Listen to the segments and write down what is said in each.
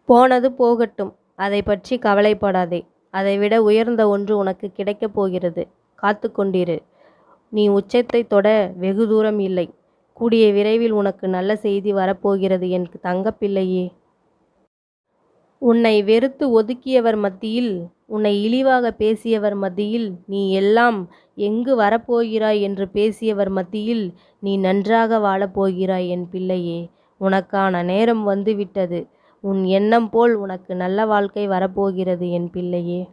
போனது போகட்டும். அதைப் பற்றி கவலைப்படாதே. அதைவிட உயர்ந்த ஒன்று உனக்கு கிடைக்கப் போகிறது. காத்துக் கொண்டிரு. நீ உச்சத்தைத் தொட வெகு தூரம் இல்லை. கூடிய விரைவில் உனக்கு நல்ல செய்தி வரப்போகிறது என் தங்கப்பிள்ளையே. உன்னை வெறுத்து ஒதுக்கியவர் மத்தியில், உன்னை இழிவாக பேசியவர் மத்தியில், நீ எல்லாம் எங்கு வரப்போகிறாய் என்று பேசியவர் மத்தியில் நீ நன்றாக வாழப்போகிறாய் என் பிள்ளையே. உனக்கான நேரம் வந்துவிட்டது. உன் எண்ணம் போல் உனக்கு நல்ல வாழ்க்கை வரப்போகிறது என் பிள்ளையே.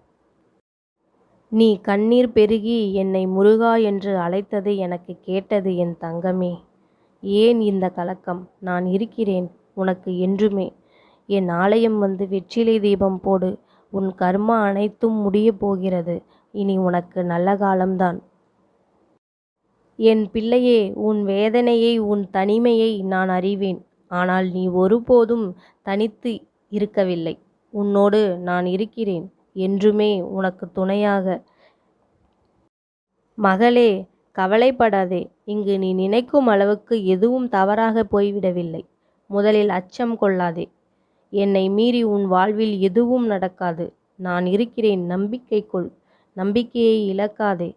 நீ கண்ணீர் பெருகி என்னை முருகா என்று அழைத்தது எனக்கு கேட்டது என் தங்கமே. ஏன் இந்த கலக்கம்? நான் இருக்கிறேன் உனக்கு என்றுமே. என் ஆலயம் வந்து வெற்றிலை தீபம் போடு. உன் கர்மா அனைத்தும் முடியப் போகிறது. இனி உனக்கு நல்ல காலம்தான். என் பிள்ளையே, உன் வேதனையை, உன் தனிமையை நான் அறிவேன். ஆனால் நீ ஒருபோதும் தனித்து இருக்கவில்லை. உன்னோடு நான் இருக்கிறேன் என்றுமே உனக்கு துணையாக. மகளே, கவலைப்படாதே. இங்கு நீ நினைக்கும் அளவுக்கு எதுவும் தவறாக போய்விடவில்லை. முதலில் அச்சம் கொள்ளாதே. என்னை மீறி உன் வாழ்வில் எதுவும் நடக்காது. நான் இருக்கிறேன், நம்பிக்கை கொள். நம்பிக்கையை இழக்காதே.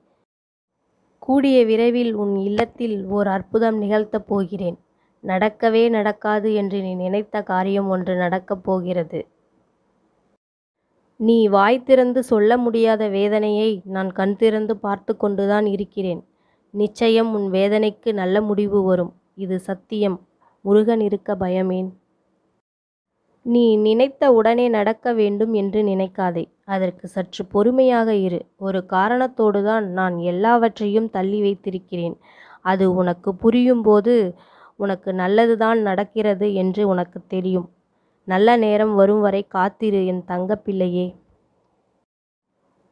கூடிய விரைவில் உன் இல்லத்தில் ஓர் அற்புதம் நிகழ்த்தப் போகிறேன். நடக்கவே நடக்காது என்று நீ நினைத்த காரியம் ஒன்று நடக்கப் போகிறது. நீ வாய் திறந்து சொல்ல முடியாத வேதனையை நான் கண் திறந்து பார்த்து கொண்டுதான் இருக்கிறேன். நிச்சயம் உன் வேதனைக்கு நல்ல முடிவு வரும். இது சத்தியம். முருகன் இருக்க பயமேன்? நீ நினைத்த உடனே நடக்க வேண்டும் என்று நினைக்காதே. அதற்கு சற்று பொறுமையாக இரு. ஒரு காரணத்தோடுதான் நான் எல்லாவற்றையும் தள்ளி வைத்திருக்கிறேன். அது உனக்கு புரியும்போது உனக்கு நல்லதுதான் நடக்கிறது என்று உனக்கு தெரியும். நல்ல நேரம் வரும் வரை காத்திரு என் தங்கப்பிள்ளையே.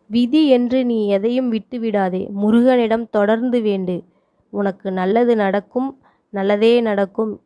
விதி என்று நீ எதையும் விட்டுவிடாதே. முருகனிடம் தொடர்ந்து வேண்டு. உனக்கு நல்லது நடக்கும். நல்லதே நடக்கும்.